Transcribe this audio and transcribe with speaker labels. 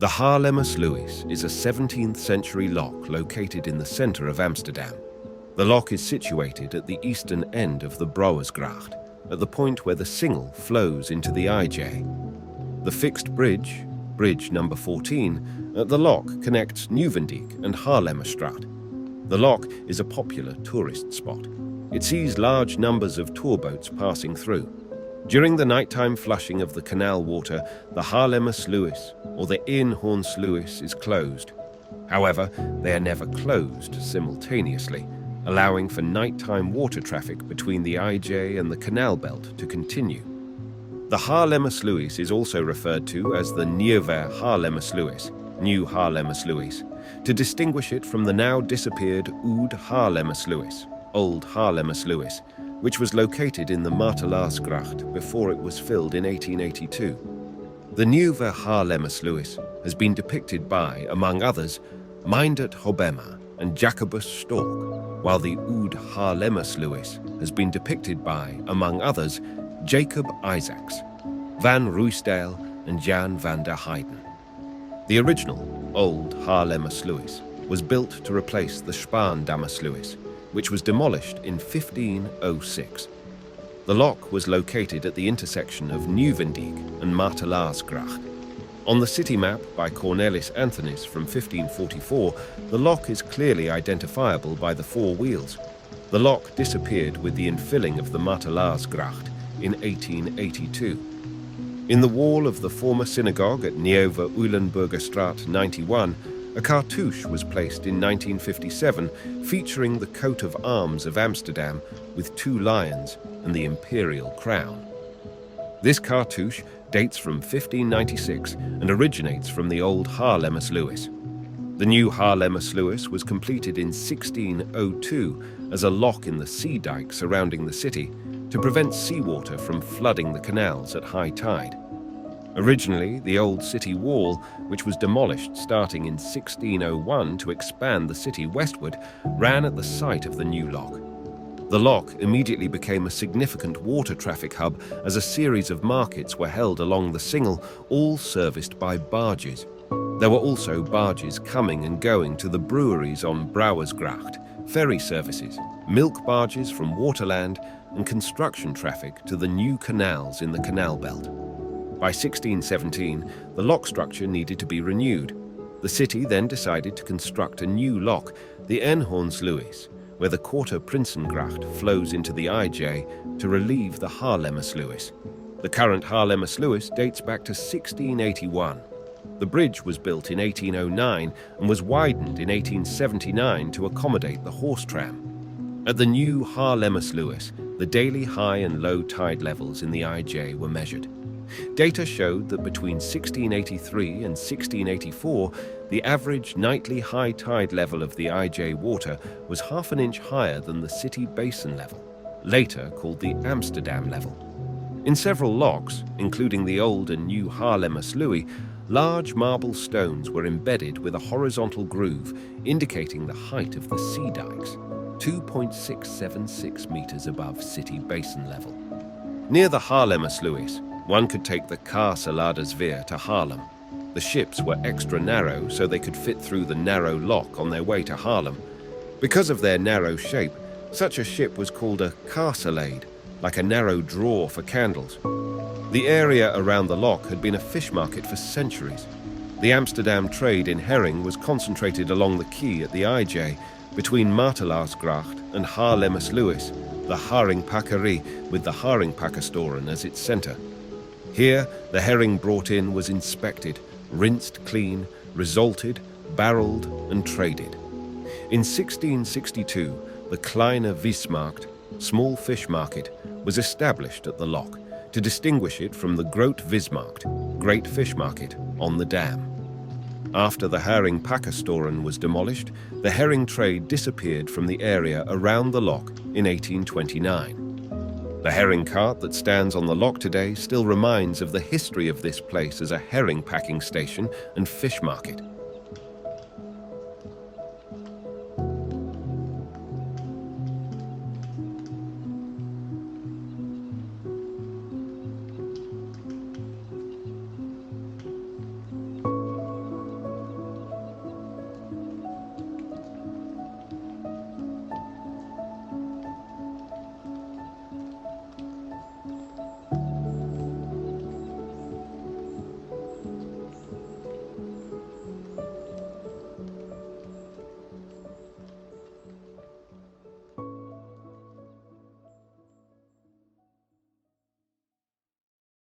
Speaker 1: The Haarlemmersluis is a 17th century lock located in the centre of Amsterdam. The lock is situated at the eastern end of the Brouwersgracht, at the point where the Singel flows into the IJ. The fixed bridge, bridge number 14, at the lock connects Nieuwendijk and Haarlemmerstraat. The lock is a popular tourist spot. It sees large numbers of tour boats passing through. During the nighttime flushing of the canal water, the Haarlemmersluis, or the Eenhoornsluis, is closed. However, they are never closed simultaneously, allowing for nighttime water traffic between the IJ and the canal belt to continue. The Haarlemmersluis is also referred to as the Nieuwe Haarlemmersluis, New Haarlemmersluis, to distinguish it from the now disappeared Oude Haarlemmersluis, Old Haarlemmersluis, which was located in the Brouwersgracht before it was filled in 1882. The Nieuwe Haarlemmersluis has been depicted by, among others, Meindert Hobbema and Jacobus Stork, while the Oude Haarlemmersluis has been depicted by, among others, Jacob Isaacs, Van Ruysdael and Jan van der Heyden. The original, Old Haarlemmersluis, was built to replace the Spaandammersluis, which was demolished in 1506. The lock was located at the intersection of Nieuwendijk and Brouwersgracht. On the city map by Cornelis Anthonisz from 1544, the lock is clearly identifiable by the four wheels. The lock disappeared with the infilling of the Brouwersgracht in 1882. In the wall of the former synagogue at Nieuwe Uylenburgerstraat 91, a cartouche was placed in 1957 featuring the coat of arms of Amsterdam with two lions and the imperial crown. This cartouche dates from 1596 and originates from the old Haarlemmersluis. The new Haarlemmersluis was completed in 1602 as a lock in the sea dike surrounding the city to prevent seawater from flooding the canals at high tide. Originally, the old city wall, which was demolished starting in 1601 to expand the city westward, ran at the site of the new lock. The lock immediately became a significant water traffic hub as a series of markets were held along the Singel, all serviced by barges. There were also barges coming and going to the breweries on Brouwersgracht, ferry services, milk barges from waterland, and construction traffic to the new canals in the canal belt. By 1617, the lock structure needed to be renewed. The city then decided to construct a new lock, the Eenhoornsluis, where the Korte Prinsengracht flows into the IJ to relieve the Haarlemmersluis. The current Haarlemmersluis dates back to 1681. The bridge was built in 1809 and was widened in 1879 to accommodate the horse tram. At the new Haarlemmersluis, the daily high and low tide levels in the IJ were measured. Data showed that between 1683 and 1684, the average nightly high tide level of the IJ water was half an inch higher than the city basin level, later called the Amsterdam level. In several locks, including the old and new Haarlemmersluis, large marble stones were embedded with a horizontal groove indicating the height of the sea dikes, 2.676 meters above city basin level. Near the Haarlemmersluis, one could take the Kaarseladdersveer to Haarlem. The ships were extra narrow so they could fit through the narrow lock on their way to Haarlem. Because of their narrow shape, such a ship was called a kaarselade, like a narrow drawer for candles. The area around the lock had been a fish market for centuries. The Amsterdam trade in herring was concentrated along the quay at the IJ, between Brouwersgracht and Haarlemmersluis, the Haringpakkery with the Haringpakkerstoren as its centre. Here, the herring brought in was inspected, rinsed clean, resalted, barreled and traded. In 1662, the Kleine Vismarkt, small fish market, was established at the lock to distinguish it from the Groot Vismarkt, great fish market, on the dam. After the Haringpakkerstoren was demolished, the herring trade disappeared from the area around the lock in 1829. The herring cart that stands on the lock today still reminds of the history of this place as a herring packing station and fish market.